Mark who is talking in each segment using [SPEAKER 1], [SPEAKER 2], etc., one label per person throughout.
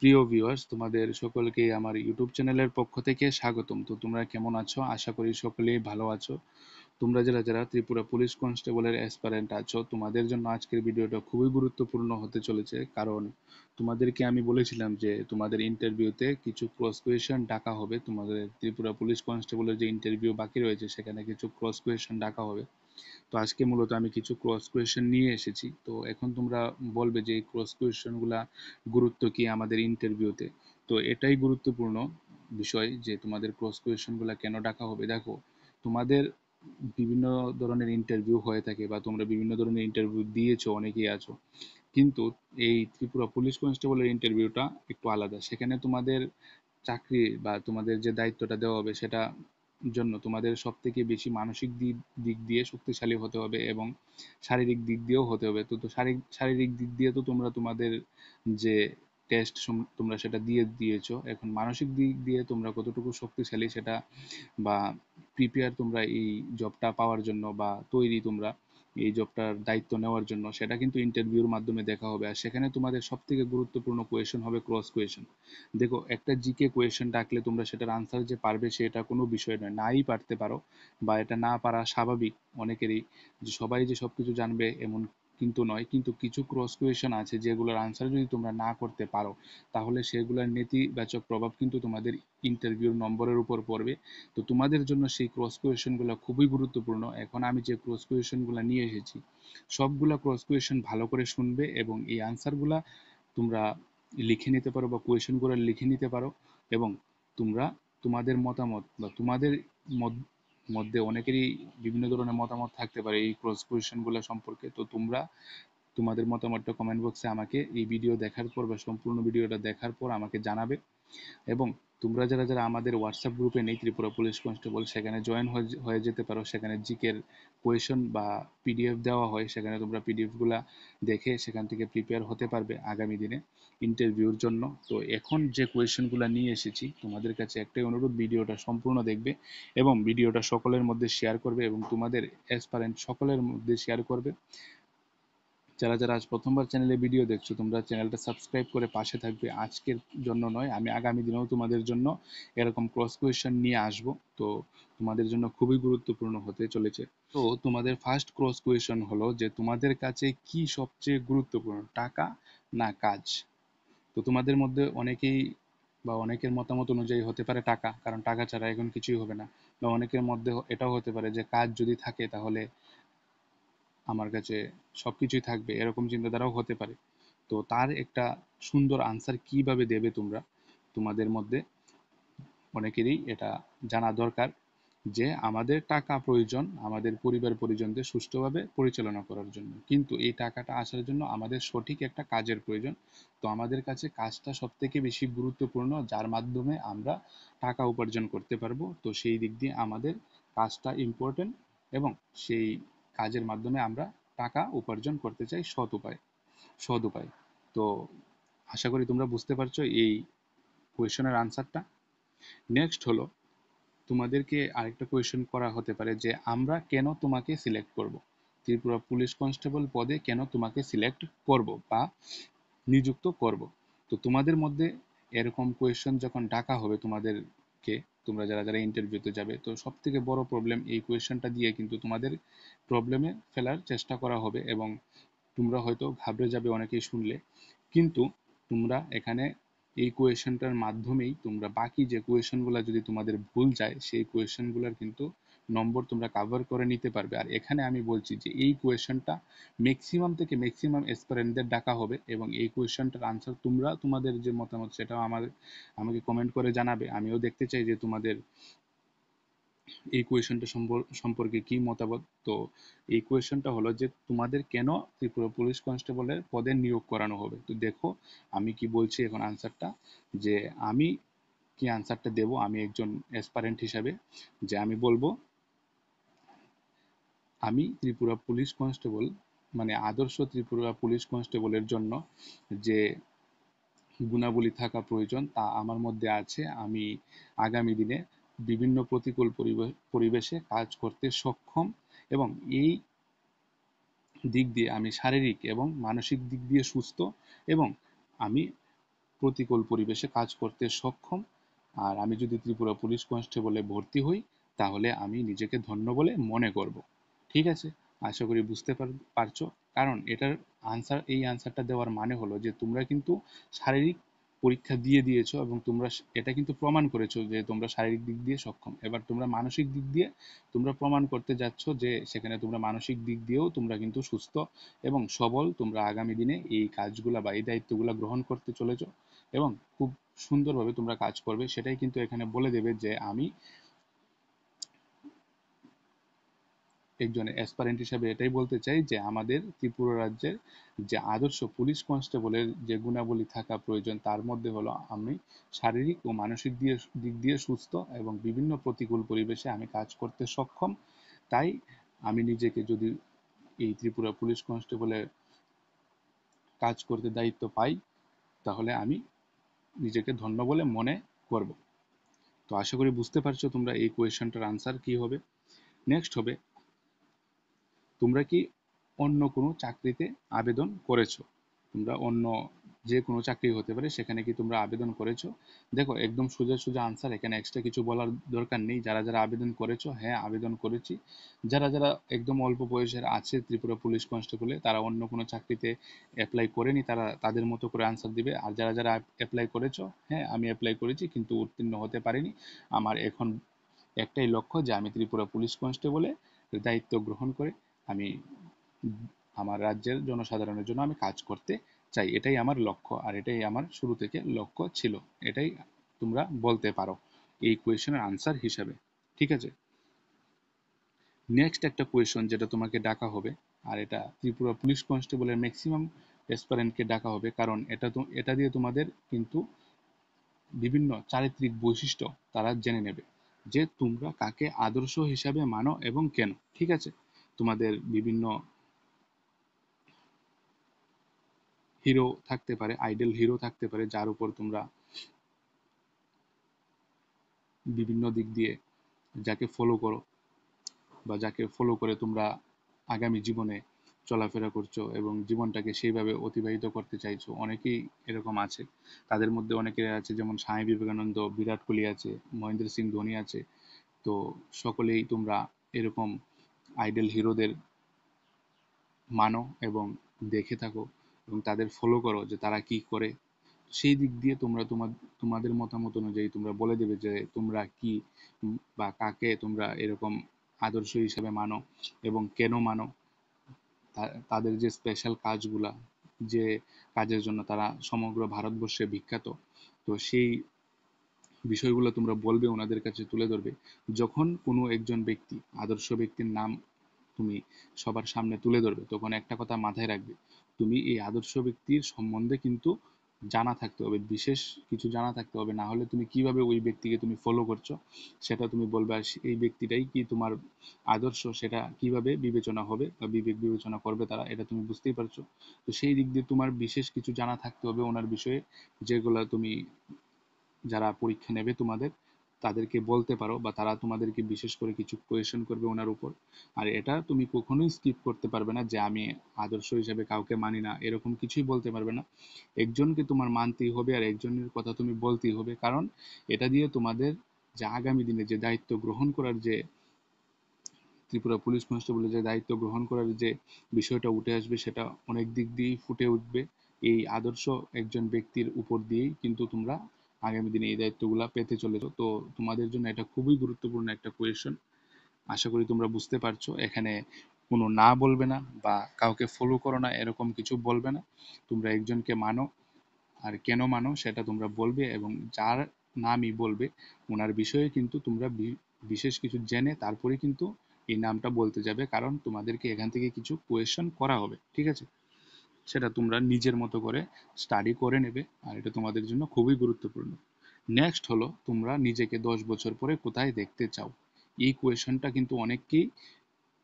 [SPEAKER 1] প্রিয় ভিউয়ার্স, তোমাদের সকলকে আমার ইউটিউব চ্যানেলের পক্ষ থেকে স্বাগতম। তো তোমরা কেমন আছো? আশা করি সকলেই ভালো আছো। তোমরা যারা যারা ত্রিপুরা পুলিশ কনস্টেবলের অ্যাসপারেন্ট আছো, তোমাদের জন্য আজকের ভিডিওটা খুবই গুরুত্বপূর্ণ হতে চলেছে। কারণ তোমাদেরকে আমি বলেছিলাম যে তোমাদের ইন্টারভিউতে কিছু ক্রস কোয়েশ্চেন ডাকা হবে। তোমাদের ত্রিপুরা পুলিশ কনস্টেবলের যে ইন্টারভিউ বাকি রয়েছে সেখানে কিছু ক্রস কোয়েশ্চেন ডাকা হবে। তো আজকে মূলত আমি কিছু ক্রস কোয়েশ্চেন নিয়ে এসেছি। তো এখন তোমরা বলবে যে এই ক্রস কোয়েশ্চেনগুলা গুরুত্ব কি আমাদের ইন্টারভিউতে। তো এটাই গুরুত্বপূর্ণ বিষয় যে তোমাদের ক্রস কোয়েশ্চেনগুলা কেন ডাকা হবে। দেখো, তোমাদের বিভিন্ন ধরনের ইন্টারভিউ হয়ে থাকে বা তোমরা বিভিন্ন ধরনের ইন্টারভিউ দিয়েছো, অনেকেই আছো, কিন্তু এই ত্রিপুরা পুলিশ কনস্টেবলের ইন্টারভিউটা একটু আলাদা। সেখানে তোমাদের চাকরি বা তোমাদের যে দায়িত্বটা দেওয়া হবে সেটা জন্য তোমাদের সব থেকে বেশি মানসিক দিক দিয়ে শক্তিশালী হতে হবে এবং শারীরিক দিক দিয়েও হতে হবে। তো শারীরিক দিক দিয়ে তো তোমরা তোমাদের যে টেস্ট তোমরা সেটা দিয়েছো। এখন মানসিক দিক দিয়ে তোমরা কতটুকু শক্তিশালী সেটা বা প্রিপেয়ার তোমরা এই জবটা পাওয়ার জন্য বা তৈরি তোমরা এই জবটার দায়িত্ব নেওয়ার জন্য, সেটা কিন্তু ইন্টারভিউর মাধ্যমে দেখা হবে। আর সেখানে তোমাদের সব থেকে গুরুত্বপূর্ণ কোয়েশন হবে ক্রস কোয়েশন। দেখো, একটা জিকে কোয়েশন ডাকলে তোমরা সেটার আনসার যে পারবে সেটা কোনো বিষয় নয়, নাই পারতে পারো বা এটা না পারা স্বাভাবিক অনেকেরই। যে সবাই যে সবকিছু জানবে এমন কিন্তু নয়, কিন্তু কিছু ক্রস কোয়েশন আছে যেগুলোর আনসার যদি তোমরা না করতে পারো তাহলে সেগুলোর নেতিবাচক প্রভাব কিন্তু তোমাদের ইন্টারভিউর নম্বরের উপর পড়বে। তো তোমাদের জন্য সেই ক্রস কোয়েশনগুলো খুবই গুরুত্বপূর্ণ। এখন আমি যে ক্রস কোয়েশনগুলো নিয়ে এসেছি সবগুলা ক্রস কোয়েশন ভালো করে শুনবে এবং এই আনসারগুলা তোমরা লিখে নিতে পারো বা কোয়েশনগুলো লিখে নিতে পারো। এবং তোমরা তোমাদের মতামত বা তোমাদের মধ্যে অনেকেরই বিভিন্ন ধরনের মতামত থাকতে পারে এই ক্রস কোয়েশনগুলো সম্পর্কে। তো তোমরা তোমাদের মতামতটা কমেন্ট বক্সে আমাকে এই ভিডিও দেখার পর বা সম্পূর্ণ ভিডিওটা দেখার পর আমাকে জানাবে। এবং তোমরা যারা যারা আমাদের হোয়াটসঅ্যাপ গ্রুপে নেই ত্রিপুরা পুলিশ কনস্টেবল, সেখানে জয়েন হয়ে যেতে পারো। সেখানে জিকের কোয়েশন বা পিডিএফ দেওয়া হয়, সেখানে তোমরা পিডিএফগুলা দেখে সেখান থেকে প্রিপেয়ার হতে পারবে আগামী দিনে ইন্টারভিউর জন্য। তো এখন যে কোয়েশনগুলো নিয়ে এসেছি তোমাদের কাছে একটাই অনুরোধ, ভিডিওটা সম্পূর্ণ দেখবে এবং ভিডিওটা সকলের মধ্যে শেয়ার করবে এবং তোমাদের অ্যাসপারেন্ট সকলের মধ্যে শেয়ার করবে। যারা যারা আজ প্রথমবার চ্যানেলে ভিডিও দেখছো তোমরা চ্যানেলটা সাবস্ক্রাইব করে পাশে থাকবে। আজকের জন্য নয়, আমি আগামী দিনেও তোমাদের জন্য এরকম ক্রস কোয়েশ্চেন নিয়ে আসব। তো তোমাদের জন্য খুবই গুরুত্বপূর্ণ হতে চলেছে। তো তোমাদের ফার্স্ট ক্রস কোয়েশ্চেন হলো যে তোমাদের কাছে কি সবচেয়ে গুরুত্বপূর্ণ, টাকা না কাজ? তো তোমাদের মধ্যে অনেকেই বা অনেকের মতামত অনুযায়ী হতে পারে টাকা, কারণ টাকা ছাড়া এখন কিছুই হবে না। বা অনেকের মধ্যে এটাও হতে পারে যে কাজ যদি থাকে তাহলে আমার কাছে সবকিছুই থাকবে, এরকম চিন্তাধারাও হতে পারে। তো তার একটা সুন্দর আনসার কিভাবে দেবে তোমরা, তোমাদের মধ্যে অনেকেরই এটা জানা দরকার যে আমাদের টাকা প্রয়োজন আমাদের পরিবার পরিজনদের সুষ্ঠুভাবে পরিচালনা করার জন্য, কিন্তু এই টাকাটা আসার জন্য আমাদের সঠিক একটা কাজের প্রয়োজন। তো আমাদের কাছে কাজটা সব থেকে বেশি গুরুত্বপূর্ণ, যার মাধ্যমে আমরা টাকা উপার্জন করতে পারবো। তো সেই দিক দিয়ে আমাদের কাজটা ইম্পর্টেন্ট এবং সেই কাজের মাধ্যমে আমরা টাকা উপার্জন করতে চাই সৎ উপায়। তো আশা করি তোমরা বুঝতে পারছো এই কোয়েশনের আনসারটা। নেক্সট হলো, তোমাদেরকে আরেকটা কোয়েশ্চেন করা হতে পারে যে আমরা কেন তোমাকে সিলেক্ট করব, ত্রিপুরা পুলিশ কনস্টেবল পদে কেন তোমাকে সিলেক্ট করব বা নিযুক্ত করব। তো তোমাদের মধ্যে এরকম কোয়েশ্চেন যখন ডাকা হবে তোমাদেরকে, তোমরা যারা যারা ইন্টারভিউতে যাবে, তো সব থেকে বড় প্রবলেম এই কোয়েশ্চেনটা দিয়ে কিন্তু তোমাদের প্রবলেমে ফেলার চেষ্টা করা হবে এবং তোমরা হয়তো ঘাবড়ে যাবে অনেকেই শুনলে। কিন্তু তোমরা এখানে এই কোয়েশনটার মাধ্যমেই তোমরা বাকি যে কোয়েশনগুলো যদি তোমাদের ভুল যায় সেই কোয়েশনগুলোর কিন্তু নম্বর তোমরা কাভার করে নিতে পারবে। আর এখানে আমি বলছি যে এই কোয়েশনটা ম্যাক্সিমাম থেকে ম্যাক্সিমাম এসপারেন্টদের ডাকা হবে এবং এই কোয়েশনটার আনসার তোমরা তোমাদের যে মতামত সেটাও আমাকে কমেন্ট করে জানাবে। আমিও দেখতে চাই যে তোমাদের এই কোয়েশনটা সম্পর্কে কি মতামত। তো এই কোয়েশনটা হলো যে তোমাদের কেন ত্রিপুরা পুলিশ কনস্টেবলের পদে নিয়োগ করানো হবে। তো দেখো, আমি কি বলছি এখন আনসারটা, যে আমি কি আনসারটা দেব আমি একজন অ্যাসপারেন্ট হিসাবে, যে আমি বলবো আমি ত্রিপুরা পুলিশ কনস্টেবল মানে আদর্শ ত্রিপুরা পুলিশ কনস্টেবলের জন্য যে গুণাবলী থাকা প্রয়োজন তা আমার মধ্যে আছে। আমি আগামী দিনে বিভিন্ন প্রতিকূল পরিবেশে কাজ করতে সক্ষম এবং এই দিক দিয়ে আমি শারীরিক এবং মানসিক দিক দিয়ে সুস্থ এবং আমি প্রতিকূল পরিবেশে কাজ করতে সক্ষম। আর আমি যদি ত্রিপুরা পুলিশ কনস্টেবলে ভর্তি হই তাহলে আমি নিজেকে ধন্য বলে মনে করব। ঠিক আছে, আশা করি বুঝতে পারছো। কারণ এটার এই আনসারটা দেওয়ার মানে হলো যে তোমরা কিন্তু শারীরিক পরীক্ষা দিয়ে দিয়েছো এবং তোমরা এটা কিন্তু প্রমাণ করেছো যে তোমরা শারীরিক দিক দিয়ে সক্ষম। এবার তোমরা মানসিক দিক দিয়ে তোমরা প্রমাণ করতে যাচ্ছ যে সেখানে তোমরা মানসিক দিক দিয়েও তোমরা কিন্তু সুস্থ এবং সবল। তোমরা আগামী দিনে এই কাজগুলা বা এই দায়িত্বগুলা গ্রহণ করতে চলেছো এবং খুব সুন্দরভাবে তোমরা কাজ করবে। সেটাই কিন্তু এখানে বলে দেবে যে আমি একজন অ্যাসপারেন্ট হিসাবে এটাই বলতে চাই যে আমাদের ত্রিপুরা রাজ্যের যে আদর্শ পুলিশ কনস্টেবলের যে গুণাবলী থাকা প্রয়োজন তার মধ্যে হলো আমি শারীরিক ও মানসিক দিক দিয়ে সুস্থ এবং বিভিন্ন প্রতিকূল পরিবেশে আমি কাজ করতে সক্ষম। তাই আমি নিজেকে যদি এই ত্রিপুরা পুলিশ কনস্টেবলে কাজ করতে দায়িত্ব পাই তাহলে আমি নিজেকে ধন্য বলে মনে করব। তো আশা করি বুঝতে পারছো তোমরা এই কোয়েশ্চনটার আনসার কি হবে। নেক্সট হবে, তোমরা কি অন্য কোনো চাকরিতে আবেদন করেছো? তোমরা অন্য যে কোনো চাকরি হতে পারে সেখানে কি তোমরা আবেদন করেছো? দেখো একদম সোজা সোজা আনসার, এখানে এক্সট্রা কিছু বলার দরকার নেই। যারা যারা আবেদন করেছো, হ্যাঁ আবেদন করেছি। যারা যারা একদম অল্প বয়সের আছে ত্রিপুরা পুলিশ কনস্টেবলে, তারা অন্য কোনো চাকরিতে অ্যাপ্লাই করেনি, তারা তাদের মতো করে আনসার দিবে। আর যারা যারা অ্যাপ্লাই করেছো, হ্যাঁ আমি অ্যাপ্লাই করেছি কিন্তু উত্তীর্ণ হতে পারিনি। আমার এখন একটাই লক্ষ্য যে আমি ত্রিপুরা পুলিশ কনস্টেবলে দায়িত্ব গ্রহণ করে আমি আমার রাজ্যের জনসাধারণের জন্য আমি কাজ করতে চাই। এটাই আমার লক্ষ্য আর এটাই আমার শুরু থেকে লক্ষ্য ছিল। এটাই তোমরা বলতে পারো এই কোয়েশনের আনসার হিসাবে। ঠিক আছে, নেক্সট একটা কোয়েশন যেটা তোমাকে ডাকা হবে, আর এটা ত্রিপুরা পুলিশ কনস্টেবলের ম্যাক্সিমাম অ্যাসপারেন্টকে ডাকা হবে, কারণ এটা দিয়ে তোমাদের কিন্তু বিভিন্ন চারিত্রিক বৈশিষ্ট্য তারা জেনে নেবে যে তোমরা কাকে আদর্শ হিসাবে মানো এবং কেন। ঠিক আছে, তোমাদের বিভিন্ন হিরো থাকতে পারে, আইডল হিরো থাকতে পারে যার উপর তোমরা বিভিন্ন দিক দিয়ে যাকে ফলো করো বা যাকে ফলো করে তোমরা আগামী জীবনে চলাফেরা করছো এবং জীবনটাকে সেইভাবে অতিবাহিত করতে চাইছো। অনেকেই এরকম আছে, তাদের মধ্যে অনেকে আছে যেমন স্বামী বিবেকানন্দ, বিরাট কোহলি আছে, মহেন্দ্র সিং ধোনি আছে। তো সকলেই তোমরা এরকম আইডল হিরোদের মানো এবং দেখে থাকো এবং তাদের ফলো করো যে তারা কি করে। সেই দিক দিয়ে তোমরা তোমাদের মতামত অনুযায়ী তোমরা বলে দেবে যে তোমরা কি বা কাকে তোমরা এরকম আদর্শ হিসেবে মানো এবং কেন মানো। তাদের যে স্পেশাল কাজগুলা, যে কাজের জন্য তারা সমগ্র ভারতবর্ষে বিখ্যাত, তো সেই বিষয়গুলো তোমরা বলবে, ওনাদের কাছে তুলে ধরবে। যখন কোনো একজন ব্যক্তি, আদর্শ ব্যক্তির নাম তুমি সবার সামনে তুলে ধরবে, তখন একটা কথা মাথায় রাখবে, তুমি এই আদর্শ ব্যক্তির সম্বন্ধে কিন্তু জানা থাকতে হবে, বিশেষ কিছু জানা থাকতে হবে। না হলে তুমি কিভাবে ওই ব্যক্তিকে তুমি ফলো করছো সেটা তুমি বলবে, আর এই ব্যক্তিটাই কি তোমার আদর্শ সেটা কিভাবে বিবেচনা হবে বা বিবেক বিবেচনা করবে তারা, এটা তুমি বুঝতেই পারছো। তো সেই দিক দিয়ে তোমার বিশেষ কিছু জানা থাকতে হবে ওনার বিষয়ে, যেগুলা তুমি যারা পরীক্ষা নেবে তোমাদের তাদেরকে বলতে পারো, বা তারা তোমাদেরকে বিশেষ করে কিছু কোয়েশ্চেন করবে ওনার উপর। আর এটা তুমি কখনোই স্কিপ করতে পারবে না যে আমি আদর্শ হিসেবে কাউকে মানি না, এরকম কিছুই বলতে পারবে না। একজনকে তোমার মানতেই হবে আর একজনের কথা তুমি বলতেই হবে, কারণ এটা দিয়ে তোমাদের যে আগামী দিনে যে দায়িত্ব গ্রহণ করার যে ত্রিপুরা পুলিশ কনস্টেবলের যে দায়িত্ব গ্রহণ করার যে বিষয়টা উঠে আসবে সেটা অনেক দিক দিয়েই ফুটে উঠবে। এই আদর্শ একজন ব্যক্তির উপর দিয়েই কিন্তু তোমরা আগামী দিনে এই দায়িত্বগুলা পেতে চলেছো। তো তোমাদের জন্য এটা খুবই গুরুত্বপূর্ণ একটা কোয়েশ্চন। আশা করি তোমরা বুঝতে পারছো। এখানে কোনো না বলবে না বা কাউকে ফলো করো না এরকম কিছু বলবে না। তোমরা একজনকে মানো, আর কেন মানো সেটা তোমরা বলবে এবং যার নামই বলবে ওনার বিষয়ে কিন্তু তোমরা বিশেষ কিছু জেনে তারপরে কিন্তু এই নামটা বলতে যাবে, কারণ তোমাদেরকে এখান থেকে কিছু কোয়েশ্চেন করা হবে। ঠিক আছে, সেটা তোমরা নিজের মতো করে স্টাডি করে নেবে আর এটা তোমাদের জন্য খুবই গুরুত্বপূর্ণ। নেক্সট হলো, তোমরা নিজেকে 10 বছর পরে কোথায় দেখতে চাও? এই কোয়েশ্চেনটা কিন্তু অনেককেই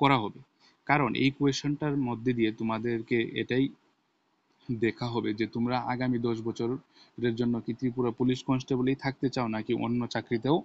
[SPEAKER 1] করা হবে, কারণ এই কোয়েশ্চেনটার মধ্যে দিয়ে তোমাদেরকে এটাই দেখা হবে যে তোমরা আগামী 10 বছরের জন্য কি ত্রিপুরা পুলিশ কনস্টেবলেই থাকতে চাও নাকি অন্য চাকরিতেও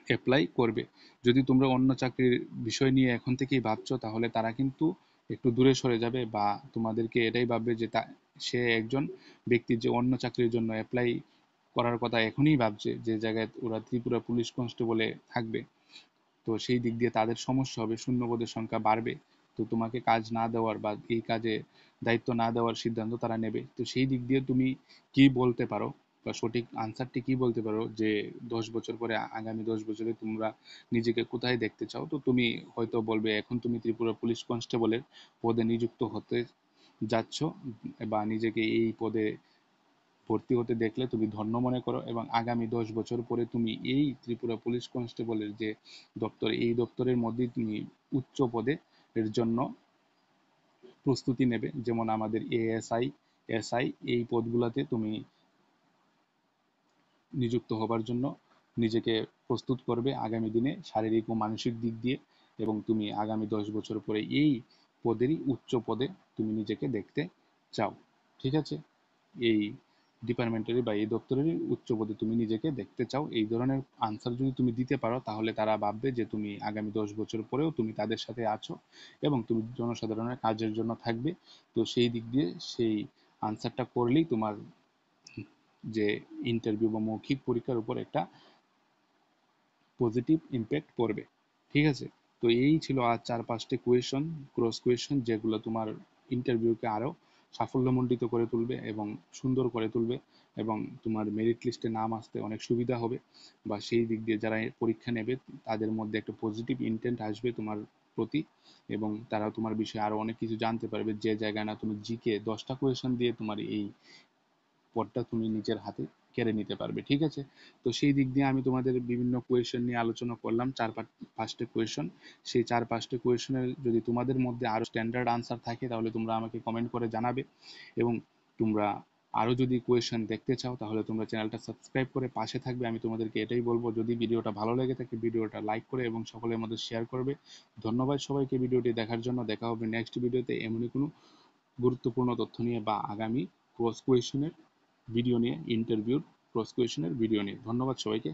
[SPEAKER 1] অ্যাপ্লাই করবে। যদি তোমরা অন্য চাকরির বিষয় নিয়ে এখন থেকেই ভাবছো তাহলে তারা কিন্তু একটু দূরে সরে যাবে বা তোমাদেরকে এটাই ভাববে যে সে একজন ব্যক্তি যে অন্য চাকরির জন্য অ্যাপ্লাই করার কথা এখনই ভাবছে, যে জায়গায় ওরা ত্রিপুরা পুলিশ কনস্টেবলে থাকবে, তো সেই দিক দিয়ে তাদের সমস্যা হবে, শূন্যপদের সংখ্যা বাড়বে। তো তোমাকে কাজ না দেওয়ার বা এই কাজে দায়িত্ব না দেওয়ার সিদ্ধান্ত তারা নেবে। তো সেই দিক দিয়ে তুমি কি বলতে পারো বা সঠিক আনসারটি কি বলতে পারো, যে 10 বছর পরে, আগামী 10 বছরে তোমরা নিজেকে কোথায় দেখতে চাও? তো তুমি হয়তো বলবে এখন তুমি ত্রিপুরা পুলিশ কনস্টেবলের পদে নিযুক্ত হতে যাচ্ছ, বা নিজেকে এই পদে ভর্তি হতে দেখলে তুমি ধন্য মনে করো, এবং আগামী 10 বছর পরে তুমি এই ত্রিপুরা পুলিশ কনস্টেবলের যে দপ্তর, এই দপ্তরের মধ্যেই তুমি উচ্চ পদে এর জন্য প্রস্তুতি নেবে। যেমন আমাদের এএসআই, এসআই, এই পদগুলোতে তুমি নিযুক্ত হবার জন্য নিজেকে প্রস্তুত করবে আগামী দিনে, শারীরিক ও মানসিক দিক দিয়ে। এবং তুমি আগামী 10 বছর পরে এই পদেরই উচ্চ পদে তুমি নিজেকে দেখতে চাও। ঠিক আছে? এই ডিপার্টমেন্টেরই বা এই দপ্তরেরই উচ্চ পদে তুমি নিজেকে দেখতে চাও, এই ধরনের আনসার যদি তুমি দিতে পারো, তাহলে তারা ভাববে যে তুমি আগামী 10 বছর পরেও তুমি তাদের সাথে আছো এবং তুমি জনসাধারণের কাজের জন্য থাকবে। তো সেই দিক দিয়ে সেই আনসারটা করলেই তোমার যে ইন্টারভিউ বা মৌখিক পরীক্ষার উপর একটা পজিটিভ ইম্প্যাক্ট পড়বে। ঠিক আছে? তো এই ছিল আজ 4-5টি কোয়েশন, ক্রস কোয়েশন, যেগুলো তোমার ইন্টারভিউকে আরো সাফল্যমণ্ডিত করে তুলবে এবং সুন্দর করে তুলবে, এবং তোমার মেরিট লিস্টে নাম আসতে অনেক সুবিধা হবে, বা সেই দিক দিয়ে যারা পরীক্ষা নেবে তাদের মধ্যে একটা পজিটিভ ইন্টেন্ট আসবে তোমার প্রতি, এবং তারা তোমার বিষয়ে আরো অনেক কিছু জানতে পারবে, যে জায়গায় না তুমি জিকে 10টা কোয়েশন দিয়ে তোমার এই পদটা তুমি নিজের হাতে কেড়ে নিতে পারবে। ঠিক আছে? তো সেই দিক দিয়ে আমি তোমাদের বিভিন্ন কোয়েশন নিয়ে আলোচনা করলাম, 4-5টা কোয়েশন। সেই 4-5টা কোয়েশনের যদি তোমাদের মধ্যে আরো স্ট্যান্ডার্ড আনসার থাকে, তাহলে তোমরা আমাকে কমেন্ট করে জানাবে। এবং তোমরা আরো যদি কোয়েশন দেখতে চাও, তাহলে তোমরা চ্যানেলটা সাবস্ক্রাইব করে পাশে থাকবে। আমি তোমাদেরকে এটাই বলবো, যদি ভিডিওটা ভালো লেগে থাকে ভিডিওটা লাইক করে এবং সকলের মধ্যে শেয়ার করবে। ধন্যবাদ সবাইকে ভিডিওটি দেখার জন্য। দেখা হবে নেক্সট ভিডিওতে এমনই কোনো গুরুত্বপূর্ণ তথ্য নিয়ে, বা আগামী ক্রস কোয়েশনের ভিডিও নিয়ে, ইন্টারভিউর ক্রস কোয়েশনের ভিডিও নিয়ে। ধন্যবাদ সবাইকে।